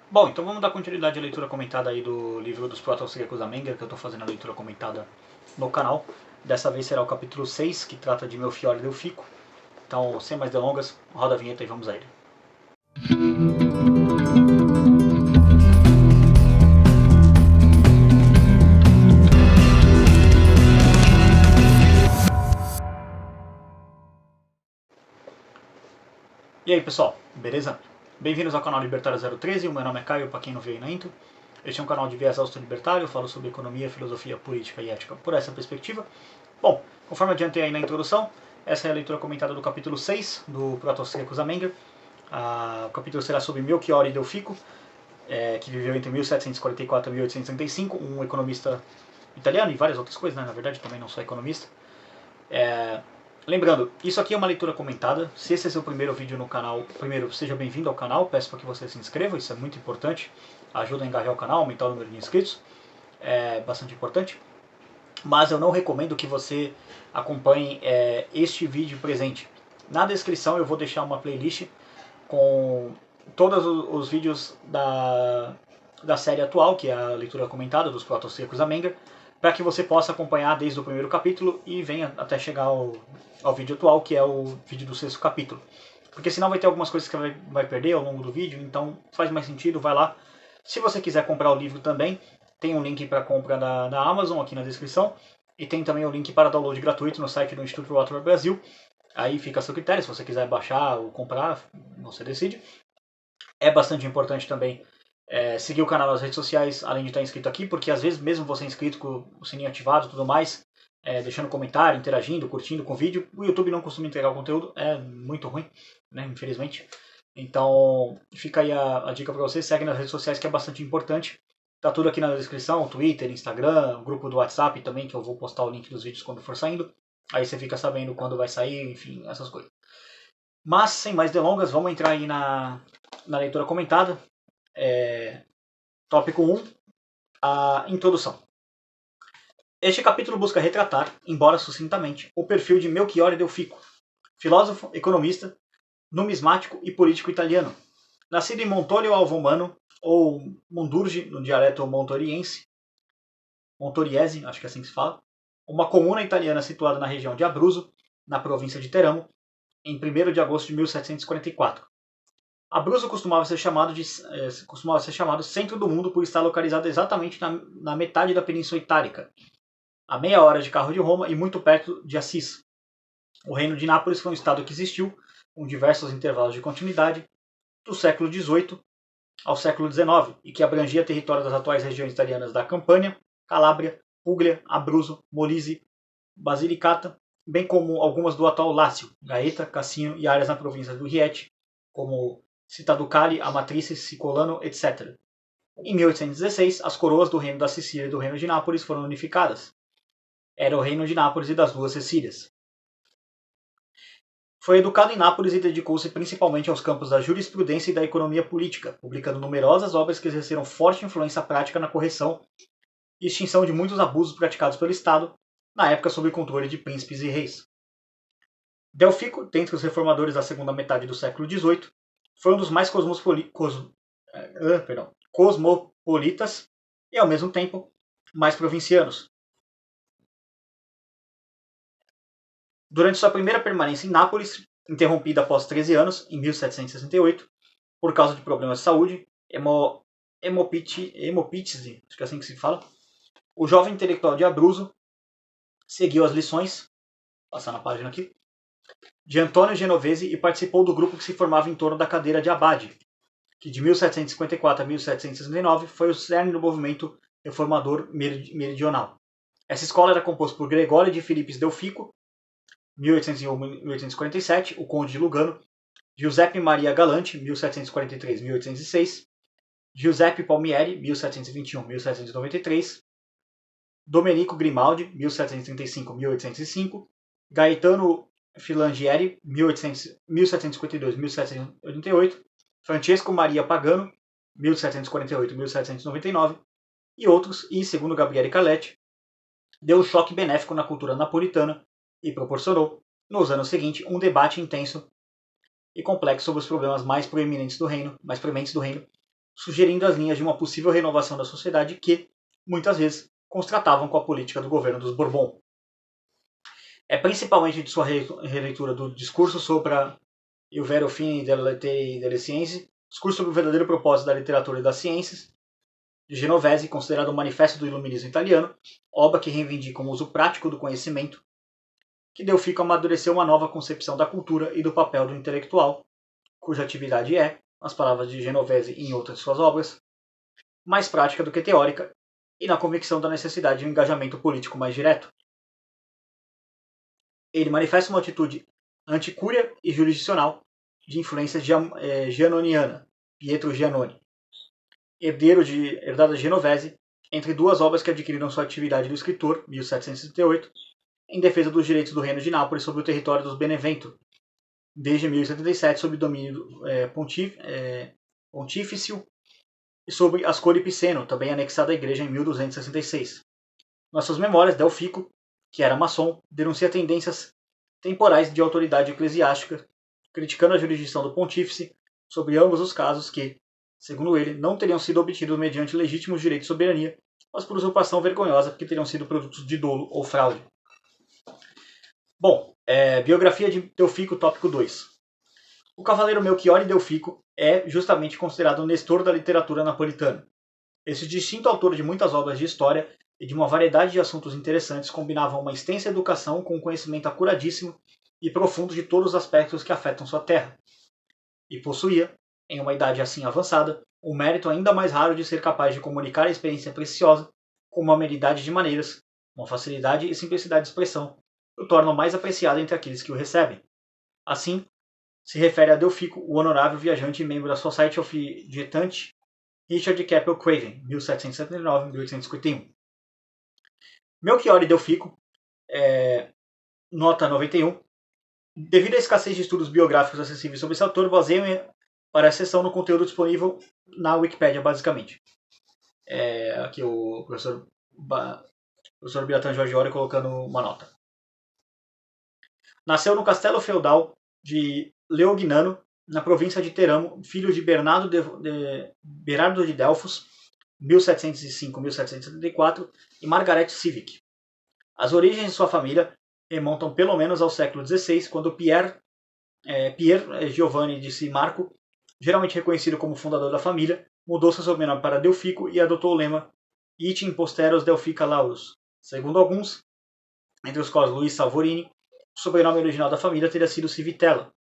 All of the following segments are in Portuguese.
Bom, então vamos dar continuidade à leitura comentada aí do livro dos Proto-Austríacos da Menger, que eu estou fazendo a leitura comentada no canal. Dessa vez será o capítulo 6, que trata de Melchior Delfico. Então, sem mais delongas, roda a vinheta e vamos a ele. E aí pessoal, beleza? Bem-vindos ao canal Libertário 013, o meu nome é Caio, para quem não viu aí na intro. Este é um canal de viés auto-libertário, eu falo sobre economia, filosofia, política e ética por essa perspectiva. Bom, conforme adiantei aí na introdução, essa é a leitura comentada do capítulo 6 do Proto-Austríacos da Menger. O capítulo será sobre Melchior Delfico, que viveu entre 1744 e 1835, um economista italiano e várias outras coisas, né? Na verdade também não sou economista. Lembrando, isso aqui é uma leitura comentada. Se esse é seu primeiro vídeo no canal, primeiro, seja bem-vindo ao canal. Peço para que você se inscreva, isso é muito importante. Ajuda a engajar o canal, aumentar o número de inscritos. É bastante importante. Mas eu não recomendo que você acompanhe este vídeo presente. Na descrição eu vou deixar uma playlist com todos os vídeos da série atual, que é a leitura comentada dos Proto-Austríacos da Menger, para que você possa acompanhar desde o primeiro capítulo e venha até chegar ao vídeo atual, que é o vídeo do 6º capítulo. Porque senão vai ter algumas coisas que você vai perder ao longo do vídeo, então faz mais sentido, vai lá. Se você quiser comprar o livro também, tem um link para compra na Amazon aqui na descrição, e tem também o link para download gratuito no site do Instituto Rothbard Brasil. Aí fica a seu critério, se você quiser baixar ou comprar, você decide. É bastante importante também seguir o canal nas redes sociais, além de estar inscrito aqui, porque às vezes mesmo você inscrito com o sininho ativado e tudo mais, deixando comentário, interagindo, curtindo com o vídeo, o YouTube não costuma entregar o conteúdo, é muito ruim, né, infelizmente. Então fica aí a dica para você, segue nas redes sociais que é bastante importante. Tá tudo aqui na descrição, Twitter, Instagram, grupo do WhatsApp também, que eu vou postar o link dos vídeos quando for saindo. Aí você fica sabendo quando vai sair, enfim, essas coisas. Mas, sem mais delongas, vamos entrar aí na leitura comentada. Tópico 1, a introdução. Este capítulo busca retratar, embora sucintamente, o perfil de Melchior Delfico, filósofo, economista, numismático e político italiano. Nascido em Montorio Alvomano, ou Mondurgi, no dialeto montoriense, Montoriese, acho que é assim que se fala, uma comuna italiana situada na região de Abruzzo, na província de Teramo, em 1º de agosto de 1744. Abruzzo costumava ser chamado centro do mundo por estar localizado exatamente na metade da Península Itálica, a meia hora de carro de Roma e muito perto de Assis. O reino de Nápoles foi um estado que existiu, com diversos intervalos de continuidade, do século XVIII ao século XIX, e que abrangia território das atuais regiões italianas da Campânia, Calábria, Puglia, Abruzzo, Molise, Basilicata, bem como algumas do atual Lácio, Gaeta, Cassino e áreas na província do Rieti, como Città-Ducale, Amatrice, Cicolano, etc. Em 1816, as coroas do Reino da Sicília e do Reino de Nápoles foram unificadas. Era o Reino de Nápoles e das duas Sicílias. Foi educado em Nápoles e dedicou-se principalmente aos campos da jurisprudência e da economia política, publicando numerosas obras que exerceram forte influência prática na correção e extinção de muitos abusos praticados pelo Estado, na época sob o controle de príncipes e reis. Delfico, dentre os reformadores da segunda metade do século XVIII, foi um dos mais cosmopolitas e, ao mesmo tempo, mais provincianos. Durante sua primeira permanência em Nápoles, interrompida após 13 anos, em 1768, por causa de problemas de saúde, hemopítise, acho que é assim que se fala, o jovem intelectual de Abruzzo seguiu as lições, passando a página aqui, de Antônio Genovese e participou do grupo que se formava em torno da cadeira de abade, que de 1754 a 1769 foi o cerne do movimento reformador meridional. Essa escola era composta por Gregório de Philippis Delfico, 1801-1847, o conde de Lugano, Giuseppe Maria Galante, 1743-1806, Giuseppe Palmieri, 1721-1793, Domenico Grimaldi, 1735-1805, Gaetano Filangieri, 1752-1788, Francesco Maria Pagano, 1748-1799, e outros, e, segundo Gabriele Caletti, deu um choque benéfico na cultura napolitana e proporcionou, nos anos seguintes, um debate intenso e complexo sobre os problemas mais preeminentes do reino, sugerindo as linhas de uma possível renovação da sociedade que, muitas vezes, contrastavam com a política do governo dos Bourbon. É principalmente de sua releitura do Discurso sobre il vero fine delle lettere e delle scienze, discurso sobre o verdadeiro propósito da literatura e das ciências, de Genovese, considerado o manifesto do iluminismo italiano, obra que reivindica um uso prático do conhecimento, que Delfico amadureceu uma nova concepção da cultura e do papel do intelectual, cuja atividade é, nas palavras de Genovese e em outras de suas obras, mais prática do que teórica, e na convicção da necessidade de um engajamento político mais direto. Ele manifesta uma atitude anticúria e jurisdicional de influência giannoniana, Pietro Giannoni, herdado de Genovese, entre duas obras que adquiriram sua atividade do escritor, 1738, em defesa dos direitos do Reino de Nápoles sobre o território dos Benevento, desde 1077 sob domínio pontifício e sobre Ascoli Piceno, também anexada à igreja em 1266. Nas suas memórias, Delfico, que era maçom, denuncia tendências temporais de autoridade eclesiástica, criticando a jurisdição do pontífice sobre ambos os casos que, segundo ele, não teriam sido obtidos mediante legítimos direitos de soberania, mas por usurpação vergonhosa porque teriam sido produtos de dolo ou fraude. Bom, biografia de Delfico, tópico 2. O cavaleiro Melchiorre Delfico é justamente considerado o Nestor da literatura napolitana. Esse distinto autor de muitas obras de história e de uma variedade de assuntos interessantes combinava uma extensa educação com um conhecimento acuradíssimo e profundo de todos os aspectos que afetam sua terra. E possuía, em uma idade assim avançada, o mérito ainda mais raro de ser capaz de comunicar a experiência preciosa com uma amenidade de maneiras, uma facilidade e simplicidade de expressão que o tornam mais apreciado entre aqueles que o recebem. Assim, se refere a Delfico, o honorável viajante e membro da Society of Diettanti, Richard Capel Craven, 1779-1851. Melchiorre Delfico, nota 91. Devido à escassez de estudos biográficos acessíveis sobre esse autor, baseio-me para a seção no conteúdo disponível na Wikipédia, basicamente. Aqui o professor Biratan Giorgiori colocando uma nota. Nasceu no castelo feudal de Leognano, na província de Teramo, filho de Bernardo de Delfos, 1705-1774, e Margaret Civic. As origens de sua família remontam pelo menos ao século XVI, quando Pier Giovanni di Simarco, geralmente reconhecido como fundador da família, mudou seu sobrenome para Delfico e adotou o lema Itin posteros Delfica Laurus. Segundo alguns, entre os quais Luiz Savorini, o sobrenome original da família teria sido Civitella.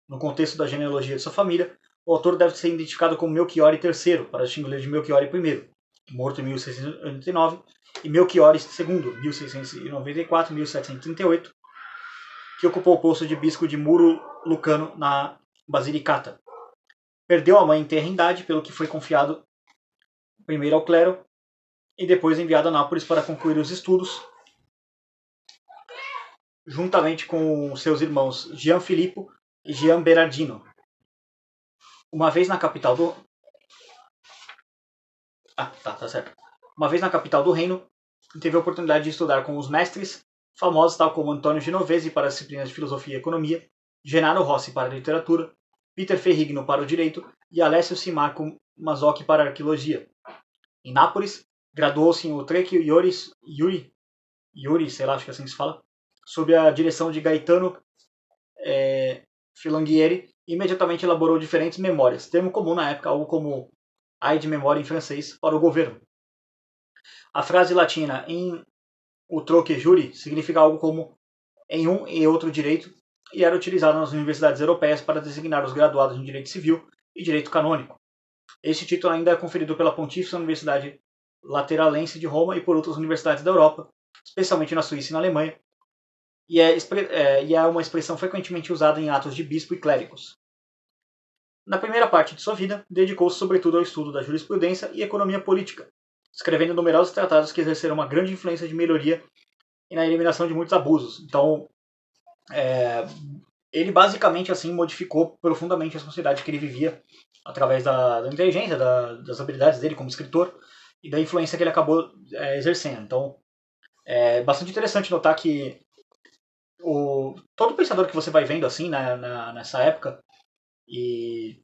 No contexto da genealogia de sua família, o autor deve ser identificado como Melchiorre III, para distinguir de Melchiorre I, morto em 1689, e Melchiorre II, 1694-1738, que ocupou o posto de bispo de Muro Lucano na Basilicata. Perdeu a mãe em tenra idade, pelo que foi confiado primeiro ao clero e depois enviado a Nápoles para concluir os estudos, juntamente com seus irmãos Gian Filippo e Gian Berardino. Uma vez na capital do reino, teve a oportunidade de estudar com os mestres famosos tal como Antônio Genovese para as disciplinas de filosofia e economia, Gennaro Rossi para a literatura, Peter Ferrigno para o direito e Alessio Simarco Mazzocchi para a arqueologia. Em Nápoles, graduou-se em Utrecht Iuri, sei lá, acho que é assim que se fala, sob a direção de Gaetano Filangieri, e imediatamente elaborou diferentes memórias, termo comum na época, algo como aide memória em francês, para o governo. A frase latina em utroque juri significa algo como em um e outro direito, e era utilizado nas universidades europeias para designar os graduados em direito civil e direito canônico. Este título ainda é conferido pela Pontifícia Universidade Lateralense de Roma e por outras universidades da Europa, especialmente na Suíça e na Alemanha, e é uma expressão frequentemente usada em atos de bispo e clérigos. Na primeira parte de sua vida, dedicou-se sobretudo ao estudo da jurisprudência e economia política, escrevendo numerosos tratados que exerceram uma grande influência de melhoria e na eliminação de muitos abusos. Então, ele basicamente assim modificou profundamente a sociedade que ele vivia através da inteligência, das habilidades dele como escritor e da influência que ele acabou exercendo. Então, é bastante interessante notar que todo pensador que você vai vendo assim nessa época, e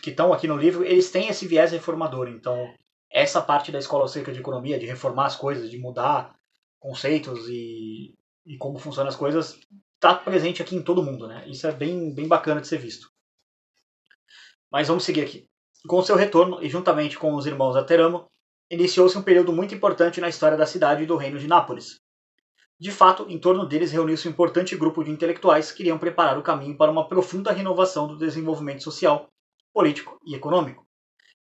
que estão aqui no livro, eles têm esse viés reformador. Então, essa parte da escola austríaca de economia, de reformar as coisas, de mudar conceitos e como funcionam as coisas, está presente aqui em todo mundo, né? Isso é bem bacana de ser visto. Mas vamos seguir aqui. Com seu retorno, e juntamente com os irmãos da Teramo, iniciou-se um período muito importante na história da cidade e do reino de Nápoles. De fato, em torno deles reuniu-se um importante grupo de intelectuais que iriam preparar o caminho para uma profunda renovação do desenvolvimento social, político e econômico.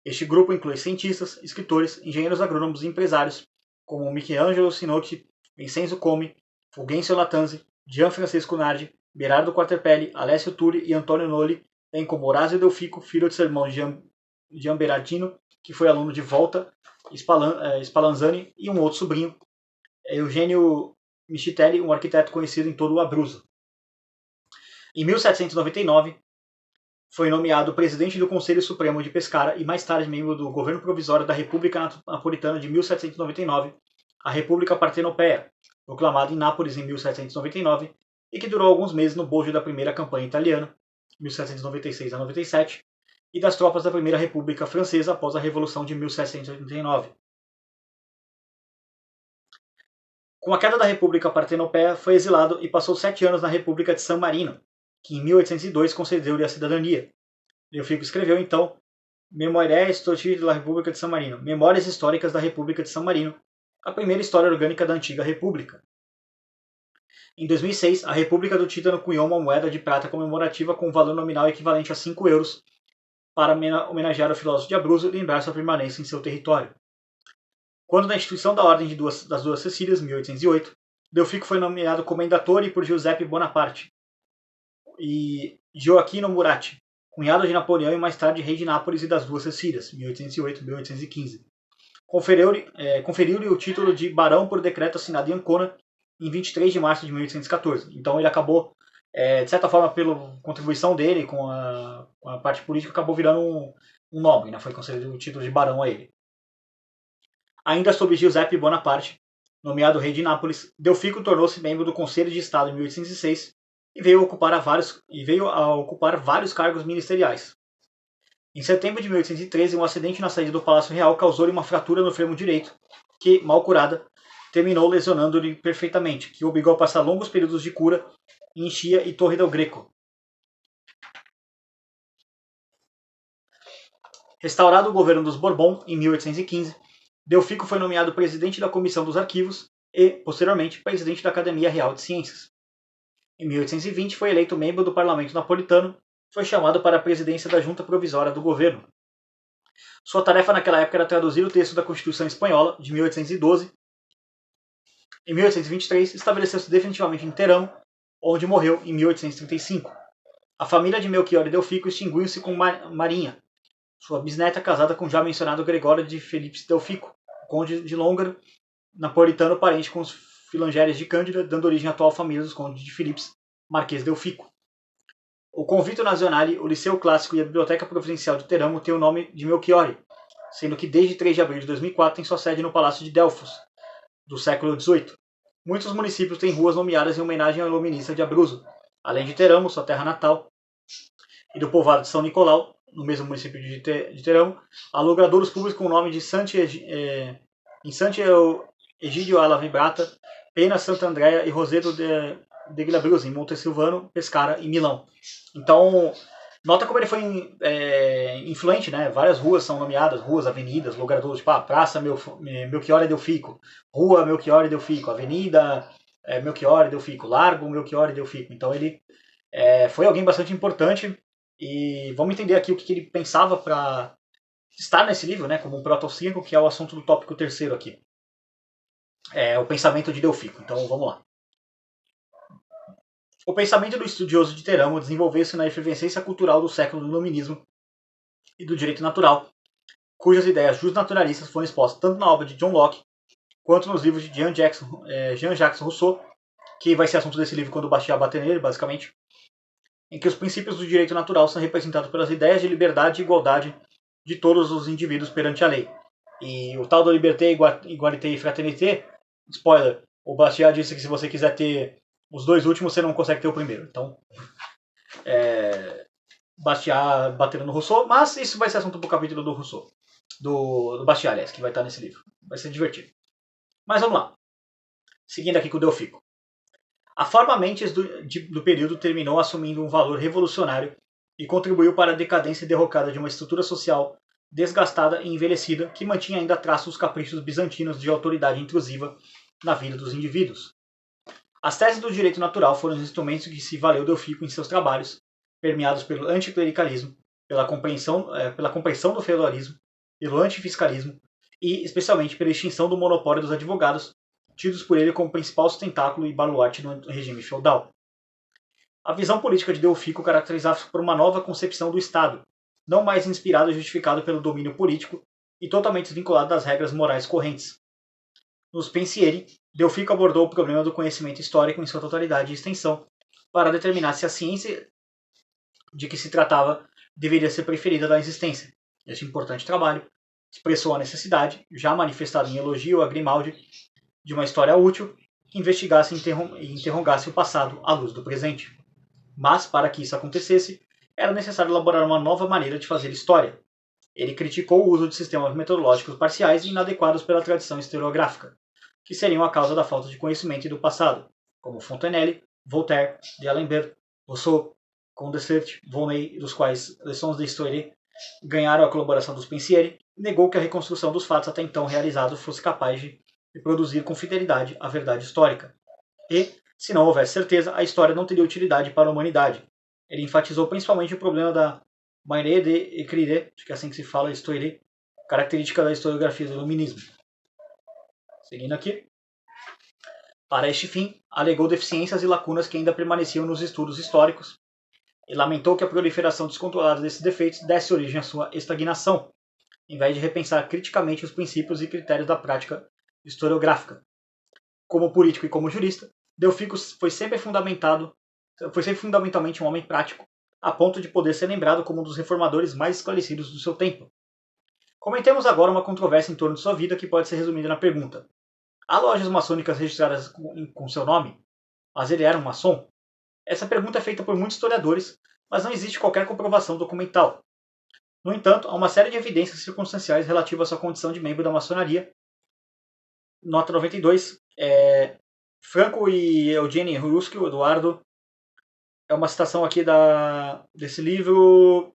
Este grupo inclui cientistas, escritores, engenheiros agrônomos e empresários, como Michelangelo Sinotti, Vincenzo Come, Fulgencio Lattanzi, Gianfrancesco Nardi, Berardo Quattrapelli, Alessio Turi e Antonio Noli, bem como Orazio Delfico, filho de seu irmão Gian Berardino, que foi aluno de Volta Spallanzani, e um outro sobrinho, Eugenio Michitelli, um arquiteto conhecido em todo o Abruzzo. Em 1799, foi nomeado presidente do Conselho Supremo de Pescara e mais tarde membro do governo provisório da República Napolitana de 1799, a República Partenopea, proclamada em Nápoles em 1799 e que durou alguns meses no bojo da primeira campanha italiana, 1796 a 97, e das tropas da Primeira República Francesa após a Revolução de 1789. Com a queda da República Partenopea, foi exilado e passou 7 anos na República de San Marino, que em 1802 concedeu-lhe a cidadania. Delfico escreveu, então, Memoriae Historici della Repubblica de San Marino, Memórias Históricas da República de San Marino, a primeira história orgânica da antiga República. Em 2006, a República do Títano cunhou uma moeda de prata comemorativa com um valor nominal equivalente a 5 euros para homenagear o filósofo de Abruzzo e lembrar sua permanência em seu território. Quando na instituição da Ordem das Duas Cecílias, 1808, Delfico foi nomeado comendatore por Giuseppe Bonaparte e Gioacchino Muratti, cunhado de Napoleão e mais tarde rei de Nápoles e das Duas Cecílias, 1808-1815. Conferiu-lhe o título de barão por decreto assinado em Ancona em 23 de março de 1814. Então ele acabou, de certa forma, pela contribuição dele com a parte política, acabou virando um nobre, né? Foi concedido o título de barão a ele. Ainda sob Giuseppe Bonaparte, nomeado rei de Nápoles, Delfico tornou-se membro do Conselho de Estado em 1806 e veio a ocupar vários cargos ministeriais. Em setembro de 1813, um acidente na saída do Palácio Real causou-lhe uma fratura no fêmur direito, que, mal curada, terminou lesionando-lhe perfeitamente, que o obrigou a passar longos períodos de cura em Ischia e Torre del Greco. Restaurado o governo dos Bourbon, em 1815, Delfico foi nomeado presidente da Comissão dos Arquivos e, posteriormente, presidente da Academia Real de Ciências. Em 1820, foi eleito membro do Parlamento Napolitano e foi chamado para a presidência da Junta Provisória do Governo. Sua tarefa naquela época era traduzir o texto da Constituição Espanhola, de 1812. Em 1823, estabeleceu-se definitivamente em Teramo, onde morreu em 1835. A família de Melchior e Delfico extinguiu-se com Marinha, sua bisneta casada com o já mencionado Gregório de Felipe Delfico, conde de Longaro, napolitano parente com os Filangeres de Cândida, dando origem à atual família dos condes de Philips, Marquês Delfico. O Convito Nazionale, o Liceu Clássico e a Biblioteca Provincial de Teramo têm o nome de Melchiori, sendo que desde 3 de abril de 2004 tem sua sede no Palácio de Delfos, do século XVIII. Muitos municípios têm ruas nomeadas em homenagem ao iluminista de Abruzzo, além de Teramo, sua terra natal, e do povoado de São Nicolau, no mesmo município de Teramo, há logradouros públicos com o nome de Santi Egidio alla Vibrata, Pena Sant'Andrea e Roseto de Glabruzzi, em Montesilvano, Pescara e Milão. Então, nota como ele foi influente, né? Várias ruas são nomeadas, ruas, avenidas, logradouros, tipo Praça Melchior Delfico, Rua Melchior Delfico, Avenida Melchior Delfico, Largo Melchior Delfico. Então ele foi alguém bastante importante e vamos entender aqui o que ele pensava para estar nesse livro, né? Como um proto-austríaco, que é o assunto do tópico terceiro aqui. O pensamento de Delfico. Então vamos lá. O pensamento do estudioso de Teramo desenvolveu-se na efervescência cultural do século do Iluminismo e do direito natural, cujas ideias justnaturalistas foram expostas tanto na obra de John Locke quanto nos livros de Jean-Jacques Rousseau, que vai ser assunto desse livro quando o Bastiat bater nele, basicamente, em que os princípios do direito natural são representados pelas ideias de liberdade e igualdade de todos os indivíduos perante a lei. E o tal do liberté, igualité e fraternité, spoiler, o Bastiat disse que se você quiser ter os dois últimos, você não consegue ter o primeiro. Então, Bastiat batendo no Rousseau, mas isso vai ser assunto pro capítulo do Rousseau. Do Bastiat, aliás, que vai estar nesse livro. Vai ser divertido. Mas vamos lá. Seguindo aqui com o Delfico. A forma Mentis do período terminou assumindo um valor revolucionário e contribuiu para a decadência e derrocada de uma estrutura social desgastada e envelhecida que mantinha ainda traços dos caprichos bizantinos de autoridade intrusiva na vida dos indivíduos. As teses do direito natural foram os instrumentos que se valeu Delfico em seus trabalhos, permeados pelo anticlericalismo, pela compreensão do feudalismo, pelo antifiscalismo e, especialmente, pela extinção do monopólio dos advogados, tidos por ele como principal sustentáculo e baluarte do regime feudal. A visão política de Delfico caracterizava-se por uma nova concepção do Estado, não mais inspirado e justificado pelo domínio político e totalmente desvinculado das regras morais correntes. Nos Pensieri, Delfico abordou o problema do conhecimento histórico em sua totalidade e extensão, para determinar se a ciência de que se tratava deveria ser preferida da existência. Este importante trabalho expressou a necessidade, já manifestada em elogio a Grimaldi, de uma história útil que investigasse e interrogasse o passado à luz do presente. Mas, para que isso acontecesse, era necessário elaborar uma nova maneira de fazer história. Ele criticou o uso de sistemas metodológicos parciais e inadequados pela tradição historiográfica, que seriam a causa da falta de conhecimento do passado, como Fontenelle, Voltaire, D'Alembert, Rousseau, Condorcet, Volney, dos quais Leçons d'Histoire ganharam a colaboração dos Pensieri, negou que a reconstrução dos fatos até então realizados fosse capaz de reproduzir com fidelidade a verdade histórica. E, se não houvesse certeza, a história não teria utilidade para a humanidade. Ele enfatizou principalmente o problema da manière d'écrire, acho que é assim que se fala, histoire, característica da historiografia do iluminismo. Seguindo aqui. Para este fim, alegou deficiências e lacunas que ainda permaneciam nos estudos históricos e lamentou que a proliferação descontrolada desses defeitos desse origem à sua estagnação, em vez de repensar criticamente os princípios e critérios da prática historiográfica. Como político e como jurista, Delfico foi sempre fundamentalmente um homem prático, a ponto de poder ser lembrado como um dos reformadores mais esclarecidos do seu tempo. Comentemos agora uma controvérsia em torno de sua vida que pode ser resumida na pergunta: há lojas maçônicas registradas com seu nome? Mas ele era um maçom? Essa pergunta é feita por muitos historiadores, mas não existe qualquer comprovação documental. No entanto, há uma série de evidências circunstanciais relativas à sua condição de membro da maçonaria. Nota 92. Franco e Eugene Ruskil, Eduardo. É uma citação aqui desse livro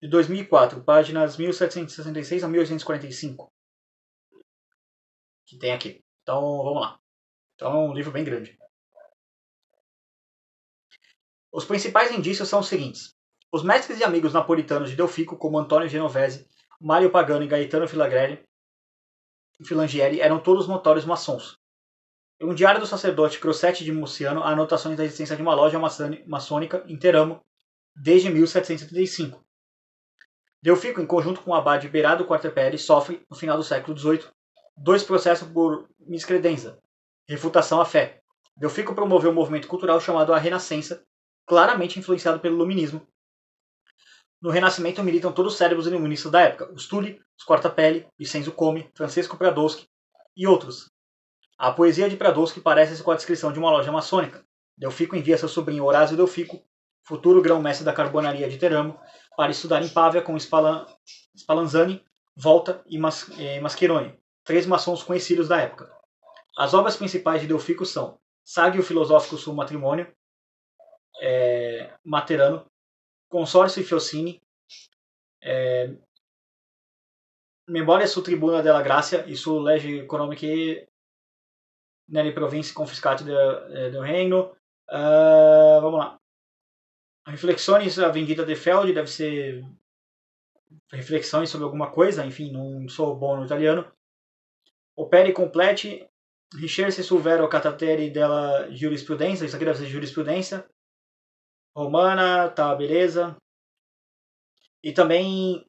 de 2004, páginas 1766 a 1845. Que tem aqui. Então, vamos lá. Então, é um livro bem grande. Os principais indícios são os seguintes. Os mestres e amigos napolitanos de Delfico, como Antônio Genovese, Mário Pagano e Gaetano Filangieri, eram todos notórios maçons. Em um diário do sacerdote Crossetti de Muciano, há anotações da existência de uma loja maçônica em Teramo desde 1775. Delfico, em conjunto com o abade Berardo Quartepere, sofre, no final do século XVIII, 2 processos por miscredenza, refutação à fé. Delfico promoveu um movimento cultural chamado a Renascença, claramente influenciado pelo Iluminismo. No Renascimento militam todos os cérebros iluministas da época, os Tulli, os Quartapelli, Vincenzo Come, Francesco Pradowski e outros. A poesia de Pradowski parece com a descrição de uma loja maçônica. Delfico envia seu sobrinho Horácio Delfico, futuro grão-mestre da carbonaria de Teramo, para estudar em Pávia com Spallanzani, Volta e Mascheroni, 3 maçons conhecidos da época. As obras principais de Delfico são Sagio Filosófico sul Matrimônio, Materano, Consórcio e Fiocini, Memoria su Tribuna della Grazia e su Legge Economiche nelle Province Confiscate del Reino. Vamos lá. Reflexões a Vendita de Feld, deve ser reflexões sobre alguma coisa, enfim, não sou bom no italiano. Opere Completi, Ricerche sul vero carattere della giurisprudenza, isso aqui deve ser jurisprudência. Romana, tá, beleza. E também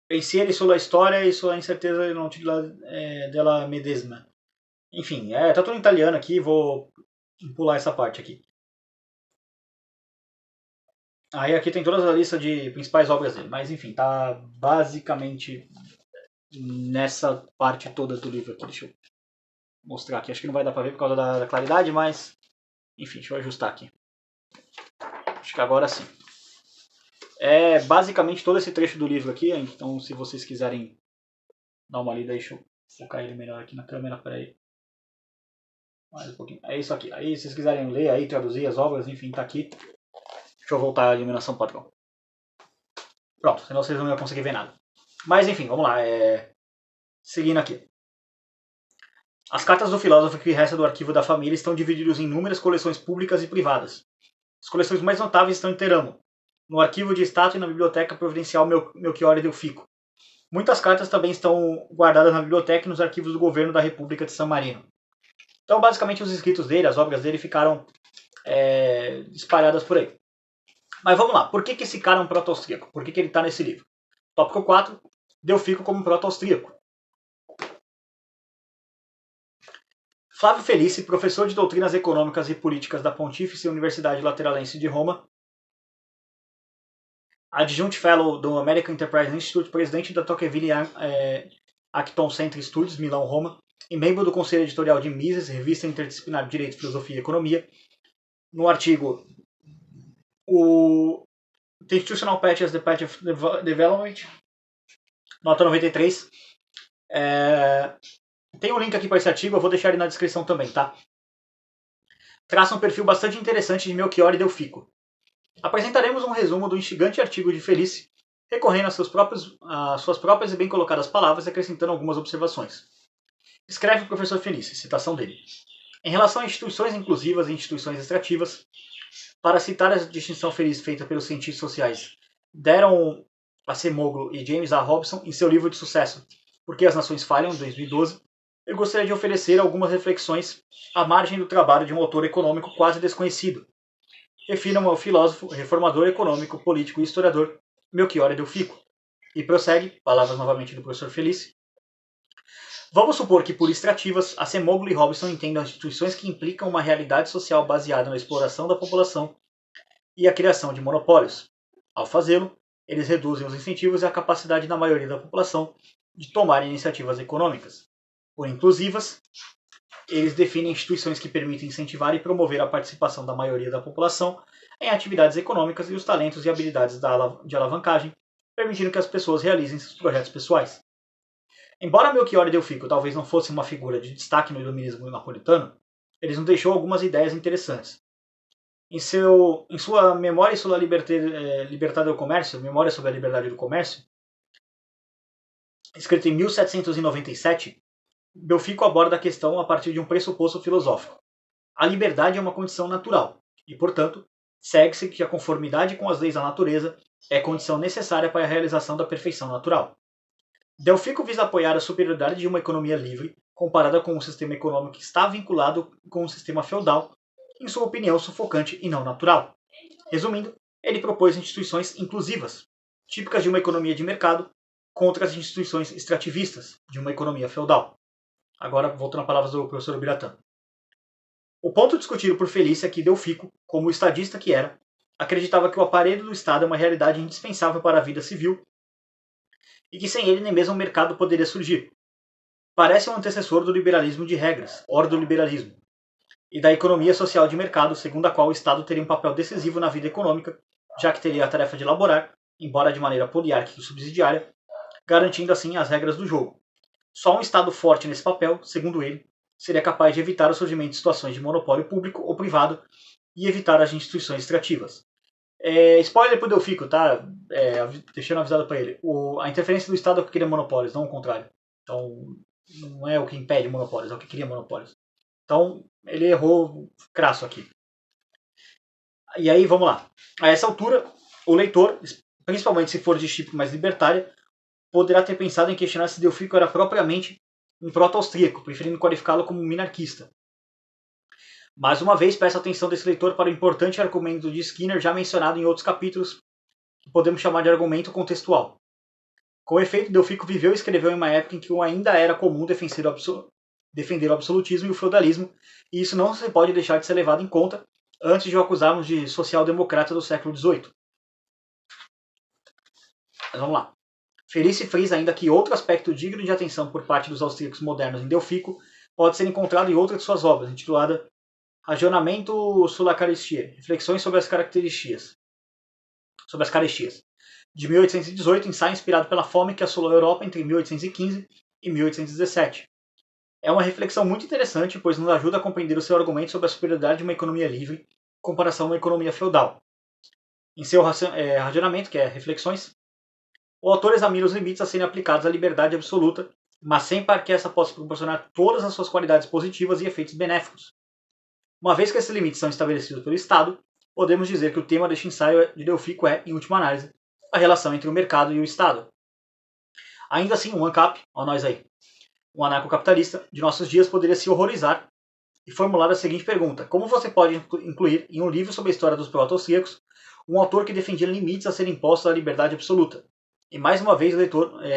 Pensieri sulla história e sulla incerteza non della medesima. Enfim, tá tudo em italiano aqui, vou pular essa parte aqui. Aí aqui tem toda a lista de principais obras dele, mas enfim, tá basicamente nessa parte toda do livro aqui. Deixa eu mostrar aqui, acho que não vai dar pra ver por causa da claridade, mas enfim, deixa eu ajustar aqui. Acho que agora sim. É basicamente todo esse trecho do livro aqui, então se vocês quiserem dar uma lida, deixa eu focar ele melhor aqui na câmera, peraí. Mais um pouquinho. É isso aqui. Aí se vocês quiserem ler aí, traduzir as obras, enfim, tá aqui. Deixa eu voltar à iluminação padrão. Pronto, senão vocês não iam conseguir ver nada. Mas enfim, vamos lá. Seguindo aqui. As cartas do filósofo que resta do arquivo da família estão divididas em inúmeras coleções públicas e privadas. As coleções mais notáveis estão em Teramo, no arquivo de Estado e na biblioteca providencial Melchior Delfico. Muitas cartas também estão guardadas na biblioteca e nos arquivos do governo da República de San Marino. Então, basicamente, os escritos dele, as obras dele ficaram espalhadas por aí. Mas vamos lá, por que esse cara é um proto-austríaco? Por que ele está nesse livro? Tópico 4, Delfico como proto-austríaco. Flávio Felice, professor de doutrinas econômicas e políticas da Pontífice Universidade Lateranense de Roma, adjunct fellow do American Enterprise Institute, presidente da Tocqueville Acton Center Studies, Milão, Roma, e membro do conselho editorial de Mises, revista interdisciplinar de Direito, Filosofia e Economia. No artigo The Institutional Patch as the Patch of Development, nota 93. Tem um link aqui para esse artigo, eu vou deixar ele na descrição também, tá? Traça um perfil bastante interessante de Melchior Delfico. Apresentaremos um resumo do instigante artigo de Felice, recorrendo às suas próprias e bem colocadas palavras e acrescentando algumas observações. Escreve o professor Felice, citação dele. Em relação a instituições inclusivas e instituições extrativas, para citar a distinção feliz feita pelos cientistas sociais Darren Acemoglu e James A. Robson em seu livro de sucesso Por que as Nações Falham, 2012, eu gostaria de oferecer algumas reflexões à margem do trabalho de um autor econômico quase desconhecido. Refiro-me ao filósofo, reformador econômico, político e historiador Melchior Delfico. E prossegue, palavras novamente do professor Felice. Vamos supor que, por extrativas, Acemoglu e Robson entendam instituições que implicam uma realidade social baseada na exploração da população e a criação de monopólios. Ao fazê-lo, eles reduzem os incentivos e a capacidade da maioria da população de tomar iniciativas econômicas. Por inclusivas, eles definem instituições que permitem incentivar e promover a participação da maioria da população em atividades econômicas e os talentos e habilidades de alavancagem, permitindo que as pessoas realizem seus projetos pessoais. Embora Melchior Delfico talvez não fosse uma figura de destaque no iluminismo napolitano, ele nos deixou algumas ideias interessantes. Em sua Memória sobre a Liberdade do Comércio, Memória sobre a Liberdade do Comércio, escrita em 1797, Delfico aborda a questão a partir de um pressuposto filosófico. A liberdade é uma condição natural e, portanto, segue-se que a conformidade com as leis da natureza é condição necessária para a realização da perfeição natural. Delfico visa apoiar a superioridade de uma economia livre comparada com um sistema econômico que está vinculado com um sistema feudal, em sua opinião sufocante e não natural. Resumindo, ele propôs instituições inclusivas, típicas de uma economia de mercado, contra as instituições extrativistas de uma economia feudal. Agora, voltando às palavras do professor Biratã. O ponto discutido por Felice é que Delfico, como o estadista que era, acreditava que o aparelho do Estado é uma realidade indispensável para a vida civil e que sem ele nem mesmo o mercado poderia surgir. Parece um antecessor do liberalismo de regras, ordoliberalismo, e da economia social de mercado, segundo a qual o Estado teria um papel decisivo na vida econômica, já que teria a tarefa de elaborar, embora de maneira poliárquica e subsidiária, garantindo assim as regras do jogo. Só um Estado forte nesse papel, segundo ele, seria capaz de evitar o surgimento de situações de monopólio público ou privado e evitar as instituições extrativas. Spoiler pro Delfico, tá? Deixando avisado para ele. A interferência do Estado é o que cria monopólios, não o contrário. Então, não é o que impede monopólios, é o que cria monopólios. Então, ele errou crasso aqui. E aí, vamos lá. A essa altura, o leitor, principalmente se for de chip mais libertária, poderá ter pensado em questionar se Delfico era propriamente um proto-austríaco, preferindo qualificá-lo como um minarquista. Mais uma vez, peço a atenção desse leitor para o importante argumento de Skinner já mencionado em outros capítulos, que podemos chamar de argumento contextual. Com efeito, Delfico viveu e escreveu em uma época em que ainda era comum defender o absolutismo e o feudalismo, e isso não se pode deixar de ser levado em conta antes de o acusarmos de social-democrata do século XVIII. Mas vamos lá. Felice frisa ainda que outro aspecto digno de atenção por parte dos austríacos modernos em Delfico pode ser encontrado em outra de suas obras, intitulada Ragionamento sulla carestia, Reflexões sobre as características, sobre as carestias. De 1818, ensaio inspirado pela fome que assolou a Europa entre 1815 e 1817. É uma reflexão muito interessante, pois nos ajuda a compreender o seu argumento sobre a superioridade de uma economia livre em comparação a uma economia feudal. Em seu racionamento, que é Reflexões, o autor examina os limites a serem aplicados à liberdade absoluta, mas sem para que essa possa proporcionar todas as suas qualidades positivas e efeitos benéficos. Uma vez que esses limites são estabelecidos pelo Estado, podemos dizer que o tema deste ensaio de Delfico é, em última análise, a relação entre o mercado e o Estado. Ainda assim, um ANCAP, ó nós aí, um anarcocapitalista de nossos dias poderia se horrorizar e formular a seguinte pergunta: como você pode incluir em um livro sobre a história dos proto-austríacos um autor que defendia limites a serem impostos à liberdade absoluta? E mais uma vez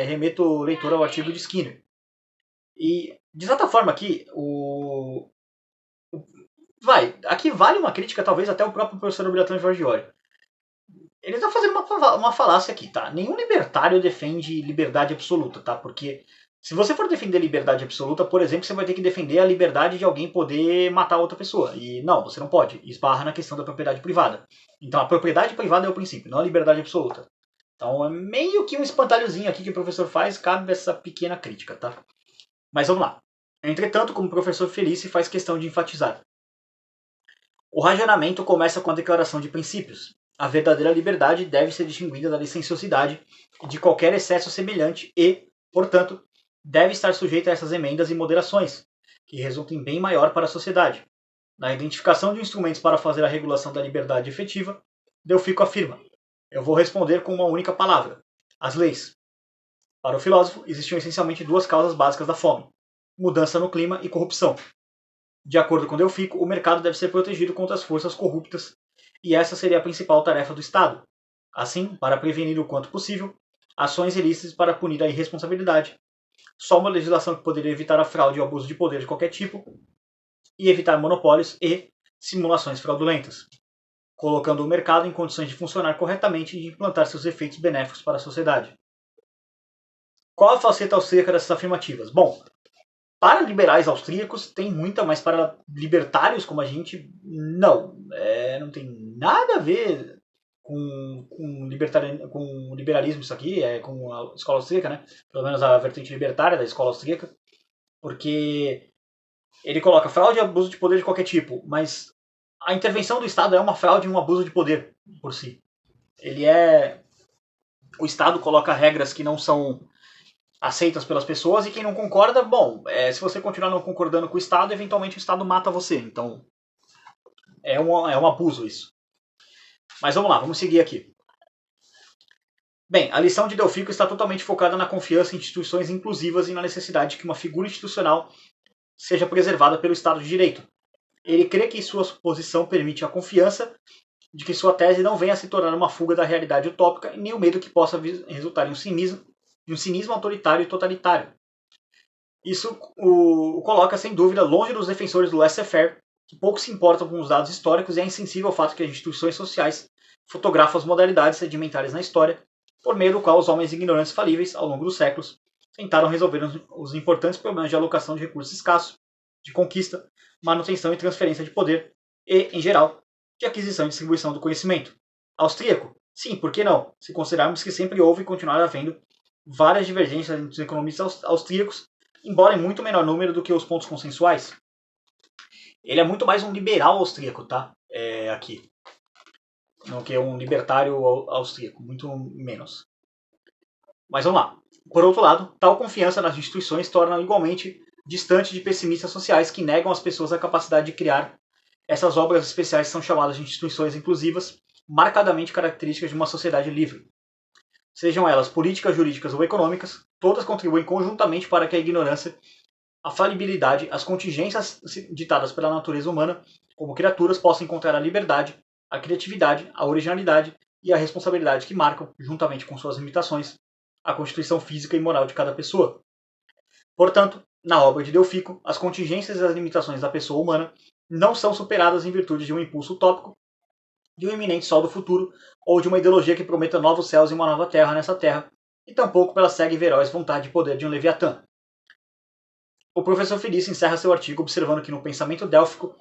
remeto o leitor ao artigo de Skinner. E, de certa forma, aqui, aqui vale uma crítica, talvez até o próprio professor Bertrand Georgiori. Ele está fazendo uma falácia aqui, tá? Nenhum libertário defende liberdade absoluta, tá? Porque se você for defender liberdade absoluta, por exemplo, você vai ter que defender a liberdade de alguém poder matar outra pessoa. E não, você não pode. Esbarra na questão da propriedade privada. Então a propriedade privada é o princípio, não a liberdade absoluta. Então é meio que um espantalhozinho aqui que o professor faz, cabe essa pequena crítica, tá? Mas vamos lá. Entretanto, como o professor Felice faz questão de enfatizar, o racionamento começa com a declaração de princípios. A verdadeira liberdade deve ser distinguida da licenciosidade e de qualquer excesso semelhante e, portanto, deve estar sujeita a essas emendas e moderações, que resultem em bem maior para a sociedade. Na identificação de instrumentos para fazer a regulação da liberdade efetiva, Delfico afirma: eu vou responder com uma única palavra: as leis. Para o filósofo, existiam essencialmente duas causas básicas da fome: mudança no clima e corrupção. De acordo com Delfico, o mercado deve ser protegido contra as forças corruptas, e essa seria a principal tarefa do Estado. Assim, para prevenir o quanto possível ações ilícitas para punir a irresponsabilidade, só uma legislação que poderia evitar a fraude e o abuso de poder de qualquer tipo, e evitar monopólios e simulações fraudulentas, colocando o mercado em condições de funcionar corretamente e de implantar seus efeitos benéficos para a sociedade. Qual a faceta austríaca dessas afirmativas? Bom, para liberais austríacos tem muita, mas para libertários como a gente, não. Não tem nada a ver com liberalismo isso aqui, com a escola austríaca, né? Pelo menos a vertente libertária da escola austríaca, porque ele coloca fraude e abuso de poder de qualquer tipo, mas a intervenção do Estado é uma fraude e um abuso de poder por si. O Estado coloca regras que não são aceitas pelas pessoas, e quem não concorda, bom, se você continuar não concordando com o Estado, eventualmente o Estado mata você. Então, é um abuso isso. Mas vamos lá, vamos seguir aqui. Bem, a lição de Delfico está totalmente focada na confiança em instituições inclusivas e na necessidade de que uma figura institucional seja preservada pelo Estado de Direito. Ele crê que sua posição permite a confiança de que sua tese não venha a se tornar uma fuga da realidade utópica e nem o medo que possa resultar em um cinismo autoritário e totalitário. Isso o coloca, sem dúvida, longe dos defensores do laissez-faire, que pouco se importam com os dados históricos e é insensível ao fato que as instituições sociais fotografam as modalidades sedimentares na história, por meio do qual os homens ignorantes falíveis, ao longo dos séculos, tentaram resolver os importantes problemas de alocação de recursos escassos, de conquista, manutenção e transferência de poder e, em geral, de aquisição e distribuição do conhecimento. Austríaco? Sim, por que não? Se considerarmos que sempre houve e continuará havendo várias divergências entre os economistas austríacos, embora em muito menor número do que os pontos consensuais. Ele é muito mais um liberal austríaco, tá? Aqui. Não que um libertário austríaco, muito menos. Mas vamos lá. Por outro lado, tal confiança nas instituições torna igualmente distante de pessimistas sociais que negam às pessoas a capacidade de criar essas obras especiais que são chamadas de instituições inclusivas, marcadamente características de uma sociedade livre. Sejam elas políticas, jurídicas ou econômicas, todas contribuem conjuntamente para que a ignorância, a falibilidade, as contingências ditadas pela natureza humana como criaturas possam encontrar a liberdade, a criatividade, a originalidade e a responsabilidade que marcam, juntamente com suas limitações, a constituição física e moral de cada pessoa. Portanto, na obra de Delfico, as contingências e as limitações da pessoa humana não são superadas em virtude de um impulso utópico, de um iminente sol do futuro, ou de uma ideologia que prometa novos céus e uma nova terra nessa terra, e tampouco pela cega e veroz vontade e poder de um Leviatã. O professor Felice encerra seu artigo observando que no pensamento délfico,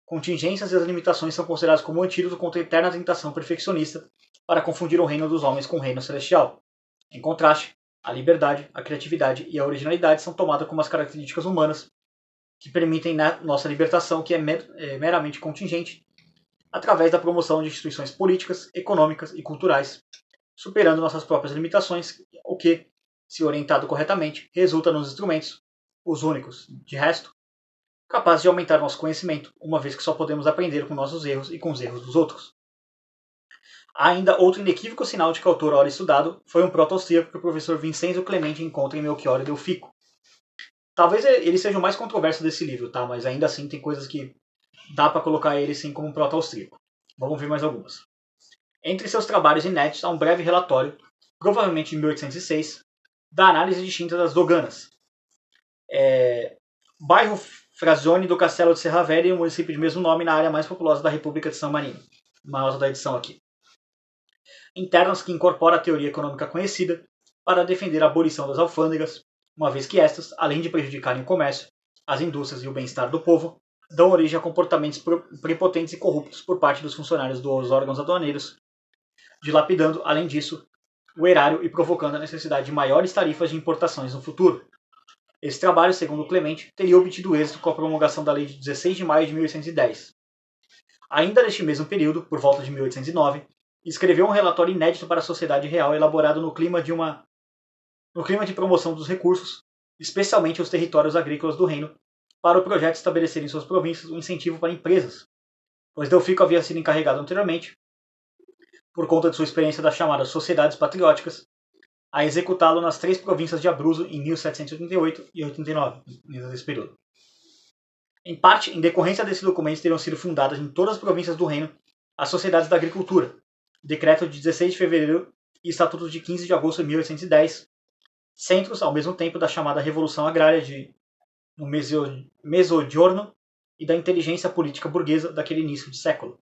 contingências e as limitações são consideradas como um antídoto contra a eterna tentação perfeccionista para confundir o reino dos homens com o reino celestial. Em contraste, a liberdade, a criatividade e a originalidade são tomadas como as características humanas que permitem nossa libertação, que é meramente contingente, através da promoção de instituições políticas, econômicas e culturais, superando nossas próprias limitações, o que, se orientado corretamente, resulta nos instrumentos, os únicos, de resto, capazes de aumentar nosso conhecimento, uma vez que só podemos aprender com nossos erros e com os erros dos outros. Há ainda outro inequívoco sinal de que o autor ora estudado foi um proto-austríaco que o professor Vincenzo Clemente encontra em Melchior e Delfico. Talvez ele seja o mais controverso desse livro, tá? Mas ainda assim tem coisas que dá para colocar ele sim como um proto-austríaco. Vamos ver mais algumas. Entre seus trabalhos inéditos há um breve relatório, provavelmente de 1806, da análise distinta das doganas. Bairro Frazione do Castelo de Serra Velha e um município de mesmo nome na área mais populosa da República de San Marino. Uma nota da edição aqui. Internas que incorpora a teoria econômica conhecida para defender a abolição das alfândegas, uma vez que estas, além de prejudicarem o comércio, as indústrias e o bem-estar do povo, dão origem a comportamentos prepotentes e corruptos por parte dos funcionários dos órgãos aduaneiros, dilapidando, além disso, o erário e provocando a necessidade de maiores tarifas de importações no futuro. Esse trabalho, segundo Clemente, teria obtido êxito com a promulgação da Lei de 16 de maio de 1810. Ainda neste mesmo período, por volta de 1809, escreveu um relatório inédito para a sociedade real elaborado no clima de promoção dos recursos, especialmente os territórios agrícolas do reino, para o projeto de estabelecer em suas províncias um incentivo para empresas, pois Delfico havia sido encarregado anteriormente, por conta de sua experiência das chamadas sociedades patrióticas, a executá-lo nas 3 províncias de Abruzzo em 1788 e 89, nesse período. Em parte, em decorrência desses documentos, teriam sido fundadas em todas as províncias do reino as sociedades da agricultura, decreto de 16 de fevereiro e estatuto de 15 de agosto de 1810, centros, ao mesmo tempo, da chamada Revolução Agrária no Mezzogiorno e da inteligência política burguesa daquele início de século.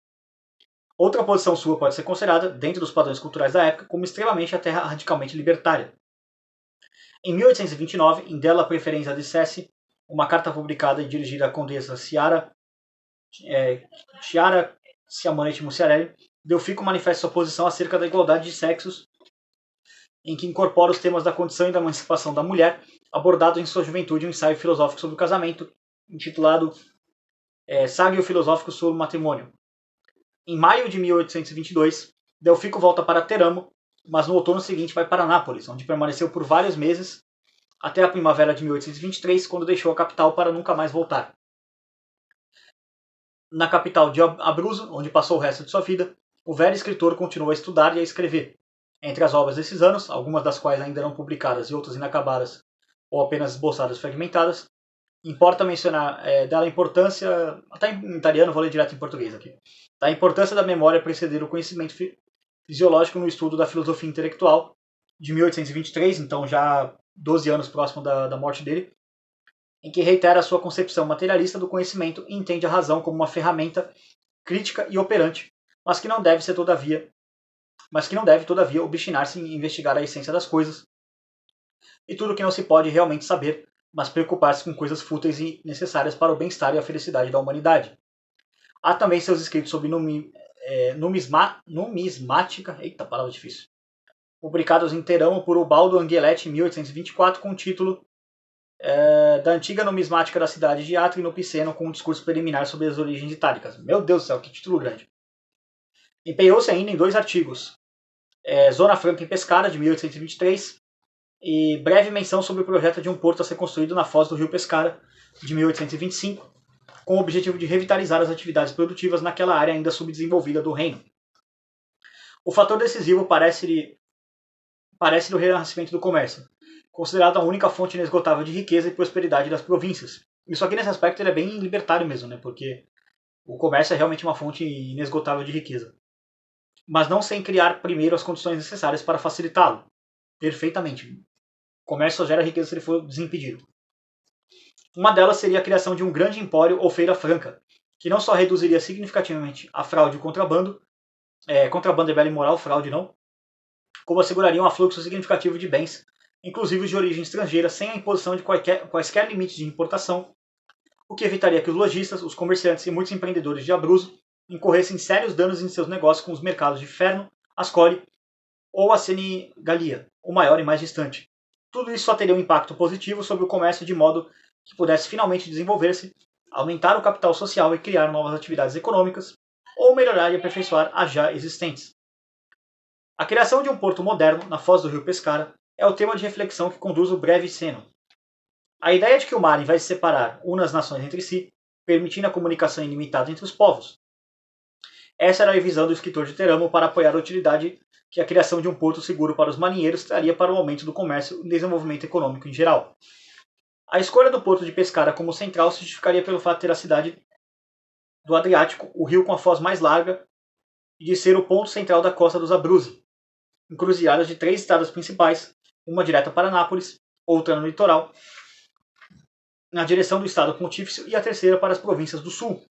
Outra posição sua pode ser considerada, dentro dos padrões culturais da época, como extremamente até radicalmente libertária. Em 1829, em Della Preferenza di Sessi, uma carta publicada e dirigida à condessa Chiara Siamonete Muciarelli, Delfico manifesta sua posição acerca da igualdade de sexos, em que incorpora os temas da condição e da emancipação da mulher, abordado em sua juventude um ensaio filosófico sobre o casamento, intitulado Saggio Filosófico sobre o Matrimônio. Em maio de 1822, Delfico volta para Teramo, mas no outono seguinte vai para Nápoles, onde permaneceu por vários meses, até a primavera de 1823, quando deixou a capital para nunca mais voltar. Na capital de Abruzzo, onde passou o resto de sua vida, o velho escritor continuou a estudar e a escrever. Entre as obras desses anos, algumas das quais ainda não publicadas e outras inacabadas ou apenas esboçadas fragmentadas, importa mencionar da importância, até em italiano, vou ler direto em português aqui, da importância da memória preceder o conhecimento fisiológico no estudo da filosofia intelectual, de 1823, então já 12 anos próximo da morte dele, em que reitera a sua concepção materialista do conhecimento e entende a razão como uma ferramenta crítica e operante, mas que não deve, todavia, obstinar-se em investigar a essência das coisas e tudo o que não se pode realmente saber, mas preocupar-se com coisas fúteis e necessárias para o bem-estar e a felicidade da humanidade. Há também seus escritos sobre numismática, eita, palavra difícil, publicados em Teramo por Ubaldo Anguieletti em 1824, com o título da antiga numismática da cidade de Atri no Piceno, com um discurso preliminar sobre as origens itálicas. Meu Deus do céu, que título grande. Empenhou-se ainda em 2 artigos, Zona Franca e Pescara, de 1823, e breve menção sobre o projeto de um porto a ser construído na foz do rio Pescara, de 1825, com o objetivo de revitalizar as atividades produtivas naquela área ainda subdesenvolvida do reino. O fator decisivo parece-lhe o renascimento do comércio, considerado a única fonte inesgotável de riqueza e prosperidade das províncias. Isso aqui nesse aspecto ele é bem libertário mesmo, né? Porque o comércio é realmente uma fonte inesgotável de riqueza. Mas não sem criar primeiro as condições necessárias para facilitá-lo. Perfeitamente. O comércio só gera riqueza se ele for desimpedido. Uma delas seria a criação de um grande empório ou feira franca, que não só reduziria significativamente a fraude e o contrabando, contrabando é bela e moral, fraude não, como asseguraria um afluxo significativo de bens, inclusive de origem estrangeira, sem a imposição de quaisquer limites de importação, o que evitaria que os lojistas, os comerciantes e muitos empreendedores de Abruzzo incorressem sérios danos em seus negócios com os mercados de Ferno, Ascoli ou a Senigalia, o maior e mais distante. Tudo isso só teria um impacto positivo sobre o comércio de modo que pudesse finalmente desenvolver-se, aumentar o capital social e criar novas atividades econômicas, ou melhorar e aperfeiçoar as já existentes. A criação de um porto moderno na foz do rio Pescara é o tema de reflexão que conduz o breve seno. A ideia de que o mar vai separar unas nações entre si, permitindo a comunicação ilimitada entre os povos. Essa era a visão do escritor de Teramo para apoiar a utilidade que a criação de um porto seguro para os marinheiros traria para o aumento do comércio e desenvolvimento econômico em geral. A escolha do porto de Pescara como central se justificaria pelo fato de ter a cidade do Adriático, o rio com a foz mais larga, e de ser o ponto central da costa dos Abruzzi, encruzilhadas de 3 estradas principais, uma direta para Nápoles, outra no litoral, na direção do Estado Pontífice e a terceira para as províncias do sul.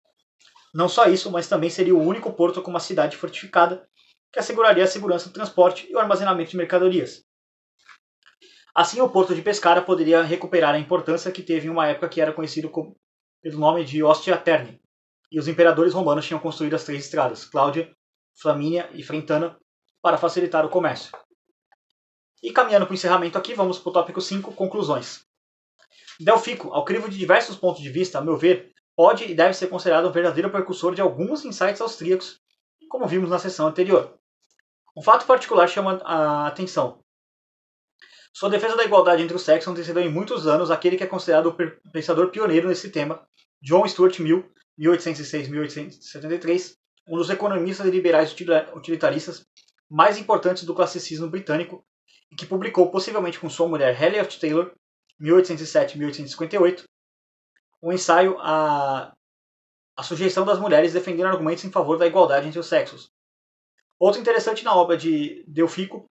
Não só isso, mas também seria o único porto com uma cidade fortificada que asseguraria a segurança do transporte e o armazenamento de mercadorias. Assim, o porto de Pescara poderia recuperar a importância que teve em uma época que era conhecido pelo nome de Ostia Terni, e os imperadores romanos tinham construído as 3 estradas, Cláudia, Flamínia e Frentana, para facilitar o comércio. E caminhando para o encerramento aqui, vamos para o tópico 5, conclusões. Delfico, ao crivo de diversos pontos de vista, a meu ver, pode e deve ser considerado um verdadeiro precursor de alguns insights austríacos, como vimos na sessão anterior. Um fato particular chama a atenção. Sua defesa da igualdade entre os sexos antecedeu em muitos anos aquele que é considerado o pensador pioneiro nesse tema, John Stuart Mill, 1806-1873, um dos economistas e liberais utilitaristas mais importantes do classicismo britânico e que publicou, possivelmente com sua mulher Harriet Taylor, 1807-1858, um ensaio a sujeição das mulheres defendendo argumentos em favor da igualdade entre os sexos. Outro interessante na obra de Delfico,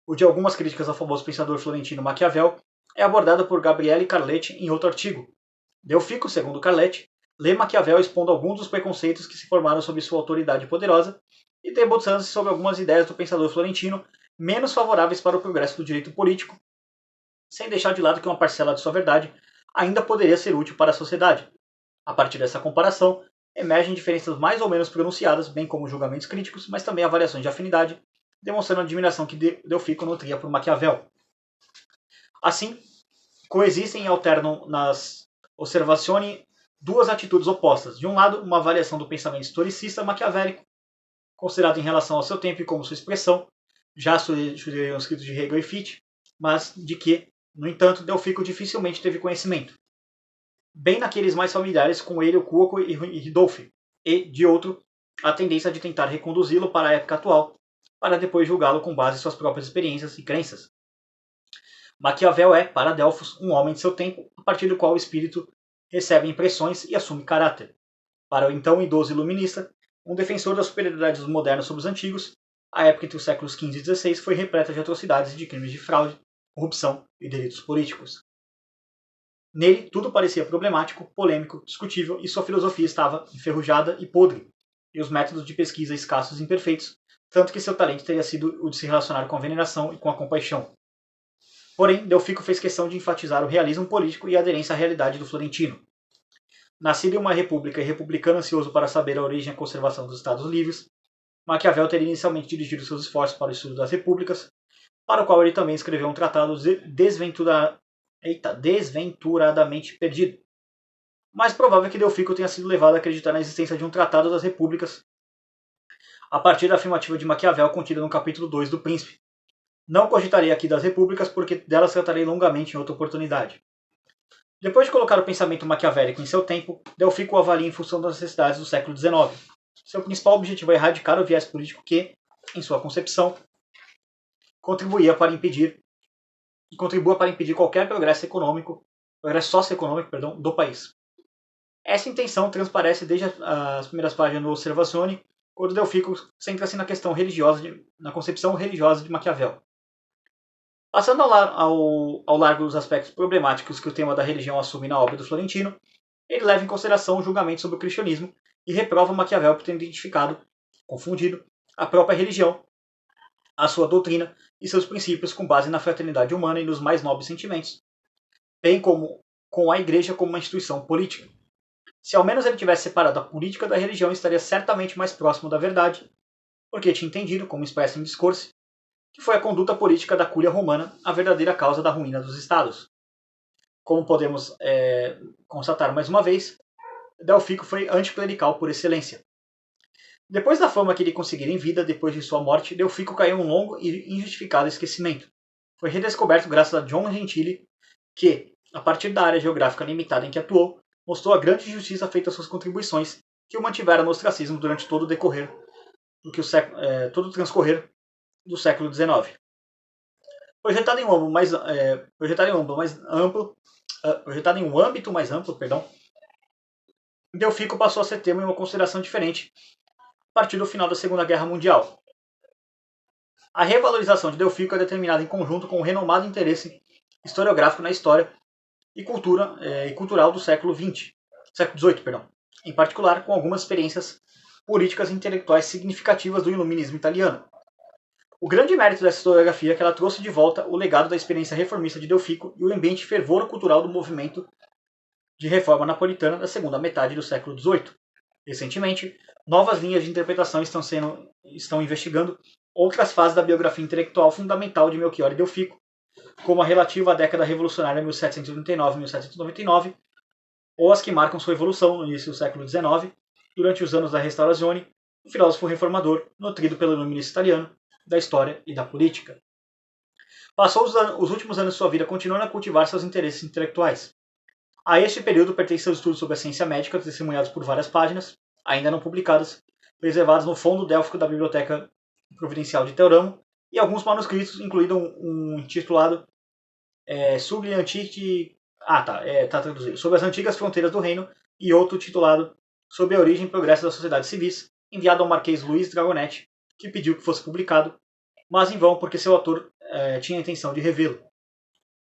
o de algumas críticas ao famoso pensador florentino Maquiavel, é abordado por Gabriele Carletti em outro artigo. Delfico, segundo Carletti, lê Maquiavel expondo alguns dos preconceitos que se formaram sob sua autoridade poderosa e debruçando-se sobre algumas ideias do pensador florentino menos favoráveis para o progresso do direito político, sem deixar de lado que uma parcela de sua verdade ainda poderia ser útil para a sociedade. A partir dessa comparação, emergem diferenças mais ou menos pronunciadas, bem como julgamentos críticos, mas também avaliações de afinidade, demonstrando a admiração que Delfico nutria por Maquiavel. Assim, coexistem e alternam nas Osservazioni duas atitudes opostas. De um lado, uma avaliação do pensamento historicista maquiavélico, considerado em relação ao seu tempo e como sua expressão, já sugeriram os escritos de Hegel e Fichte, mas de que, no entanto, Delfico dificilmente teve conhecimento. Bem naqueles mais familiares com ele, Cuoco e Ridolfi, e, de outro, a tendência de tentar reconduzi-lo para a época atual, para depois julgá-lo com base em suas próprias experiências e crenças. Maquiavel é, para Delfos, um homem de seu tempo, a partir do qual o espírito recebe impressões e assume caráter. Para o então idoso iluminista, um defensor da superioridade dos modernos sobre os antigos, a época entre os séculos XV e XVI foi repleta de atrocidades e de crimes de fraude, corrupção e delitos políticos. Nele, tudo parecia problemático, polêmico, discutível e sua filosofia estava enferrujada e podre, e os métodos de pesquisa escassos e imperfeitos, tanto que seu talento teria sido o de se relacionar com a veneração e com a compaixão. Porém, Delfico fez questão de enfatizar o realismo político e a aderência à realidade do florentino. Nascido em uma república e republicano ansioso para saber a origem e a conservação dos Estados Livres, Maquiavel teria inicialmente dirigido seus esforços para o estudo das repúblicas, para o qual ele também escreveu um tratado desventuradamente perdido. Mais provável é que Delfico tenha sido levado a acreditar na existência de um tratado das repúblicas a partir da afirmativa de Maquiavel contida no capítulo 2 do Príncipe. Não cogitarei aqui das repúblicas porque delas tratarei longamente em outra oportunidade. Depois de colocar o pensamento maquiavélico em seu tempo, Delfico o avalia em função das necessidades do século XIX. Seu principal objetivo é erradicar o viés político que, em sua concepção, contribua para impedir qualquer progresso socioeconômico do país. Essa intenção transparece desde as primeiras páginas do Osservazioni, quando Delfico centra-se na questão religiosa, na concepção religiosa de Maquiavel. Passando ao largo dos aspectos problemáticos que o tema da religião assume na obra do Florentino, ele leva em consideração o julgamento sobre o cristianismo e reprova Maquiavel por ter confundido a própria religião, a sua doutrina e seus princípios com base na fraternidade humana e nos mais nobres sentimentos, bem como com a igreja como uma instituição política. Se ao menos ele tivesse separado a política da religião, estaria certamente mais próximo da verdade, porque tinha entendido, como expressa em discurso, que foi a conduta política da Cúria Romana a verdadeira causa da ruína dos estados. Como podemos constatar mais uma vez, Delfico foi anticlerical por excelência. Depois da fama que ele conseguira em vida, depois de sua morte, Delfico caiu em um longo e injustificado esquecimento. Foi redescoberto graças a John Gentili, que, a partir da área geográfica limitada em que atuou, mostrou a grande justiça feita às suas contribuições, que o mantiveram no ostracismo durante todo o decorrer todo o transcorrer do século XIX. Projetado em um âmbito mais amplo, Delfico passou a ser tema em uma consideração diferente a partir do final da Segunda Guerra Mundial. A revalorização de Delfico é determinada em conjunto com o renomado interesse historiográfico na história e cultural do século XVIII, em particular com algumas experiências políticas e intelectuais significativas do iluminismo italiano. O grande mérito dessa historiografia é que ela trouxe de volta o legado da experiência reformista de Delfico e o ambiente fervor cultural do movimento de reforma napolitana da segunda metade do século XVIII. Recentemente, novas linhas de interpretação estão investigando outras fases da biografia intelectual fundamental de Melchiorre Delfico, como a relativa à década revolucionária 1789-1799, ou as que marcam sua evolução no início do século XIX, durante os anos da Restaurazione, um filósofo reformador nutrido pelo iluminismo italiano, da história e da política. Passou os últimos anos de sua vida continuando a cultivar seus interesses intelectuais. A este período pertencem seus estudos sobre a ciência médica, testemunhados por várias páginas, ainda não publicadas, preservados no fundo délfico da Biblioteca Providencial de Teoramo, e alguns manuscritos, incluindo um intitulado Sobre as Antigas Fronteiras do Reino, e outro titulado Sobre a Origem e Progresso das Sociedades Civis, enviado ao Marquês Luiz Dragonetti, que pediu que fosse publicado, mas em vão porque seu autor tinha a intenção de revê-lo.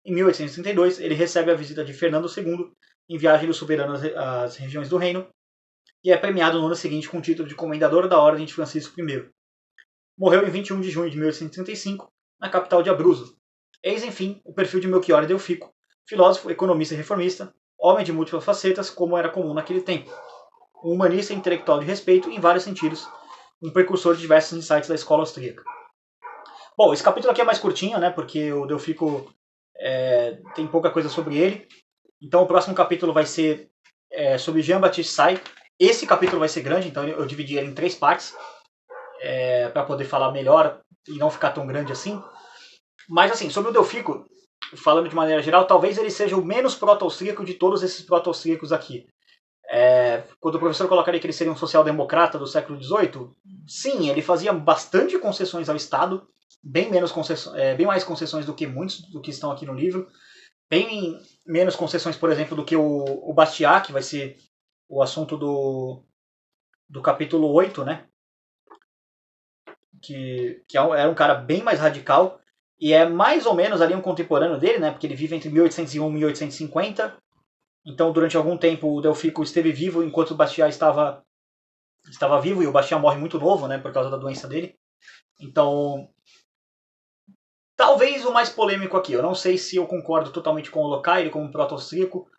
Em 1832, ele recebe a visita de Fernando II em viagem do soberano às regiões do reino e é premiado no ano seguinte com o título de Comendador da Ordem de Francisco I. Morreu em 21 de junho de 1835, na capital de Abruzzo. Eis, enfim, o perfil de Melchiorre Delfico, filósofo, economista e reformista, homem de múltiplas facetas, como era comum naquele tempo. Um humanista e intelectual de respeito em vários sentidos, um precursor de diversos insights da escola austríaca. Bom, esse capítulo aqui é mais curtinho, né, porque o Delfico tem pouca coisa sobre ele. Então o próximo capítulo vai ser sobre Jean-Baptiste Say. Esse capítulo vai ser grande, então eu dividi ele em 3 partes, para poder falar melhor e não ficar tão grande assim. Mas assim, sobre o Delfico, falando de maneira geral, talvez ele seja o menos proto-austríaco de todos esses proto-austríacos aqui. Quando o professor coloca ali que ele seria um social-democrata do século XVIII, sim, ele fazia bastante concessões ao Estado, bem mais concessões do que muitos do que estão aqui no livro, bem menos concessões, por exemplo, do que o Bastiat, que vai ser o assunto do capítulo 8, né? Que era um cara bem mais radical, e é mais ou menos ali um contemporâneo dele, né? Porque ele vive entre 1801 e 1850, então durante algum tempo o Delfico esteve vivo enquanto o Bastiat estava vivo, e o Bastiat morre muito novo, né? Por causa da doença dele. Então, talvez o mais polêmico aqui, eu não sei se eu concordo totalmente com o Locke, ele como um proto-austríaco.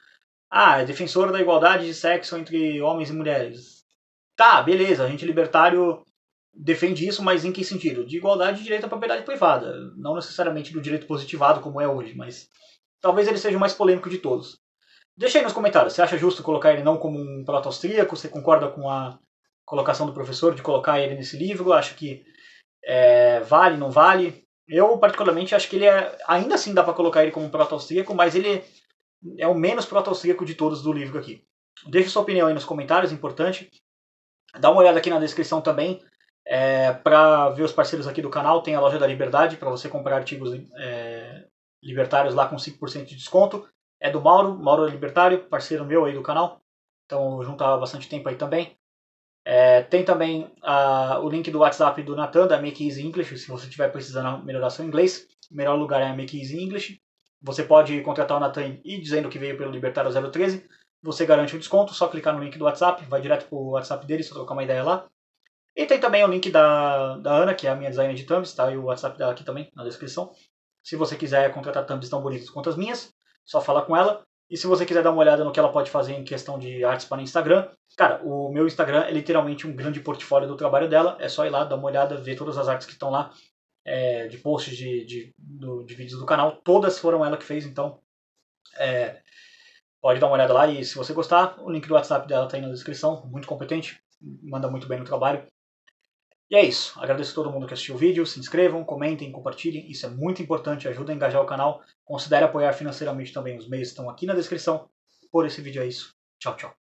É defensor da igualdade de sexo entre homens e mulheres. Tá, beleza, a gente libertário defende isso, mas em que sentido? De igualdade de direito à propriedade privada, não necessariamente do direito positivado como é hoje, mas talvez ele seja o mais polêmico de todos. Deixa aí nos comentários, você acha justo colocar ele não como um proto-austríaco? Você concorda com a colocação do professor de colocar ele nesse livro? Acha que vale, não vale? Eu, particularmente, acho que ele ainda assim dá para colocar ele como um proto-austríaco, mas ele é o menos proto-austríaco de todos do livro aqui. Deixa sua opinião aí nos comentários, importante. Dá uma olhada aqui na descrição também, para ver os parceiros aqui do canal. Tem a Loja da Liberdade, para você comprar artigos libertários lá com 5% de desconto. É do Mauro é libertário, parceiro meu aí do canal. Então junto há bastante tempo aí também. Tem também o link do WhatsApp do Nathan, da Make Easy English, se você estiver precisando melhorar seu inglês. O melhor lugar é a Make Easy English. Você pode contratar o Nathan e dizendo que veio pelo Libertário 013. Você garante o desconto, só clicar no link do WhatsApp, vai direto pro WhatsApp dele, só trocar uma ideia lá. E tem também o link da Ana, que é a minha designer de thumbs, tá? E o WhatsApp dela aqui também, na descrição. Se você quiser contratar thumbs tão bonitas quanto as minhas, só falar com ela. E se você quiser dar uma olhada no que ela pode fazer em questão de artes para o Instagram, cara, o meu Instagram é literalmente um grande portfólio do trabalho dela. É só ir lá, dar uma olhada, ver todas as artes que estão lá, de posts de vídeos do canal. Todas foram ela que fez, então pode dar uma olhada lá. E se você gostar, o link do WhatsApp dela está aí na descrição. Muito competente, manda muito bem no trabalho. E é isso. Agradeço a todo mundo que assistiu o vídeo. Se inscrevam, comentem, compartilhem. Isso é muito importante, ajuda a engajar o canal. Considere apoiar financeiramente também. Os meios estão aqui na descrição. Por esse vídeo é isso. Tchau, tchau.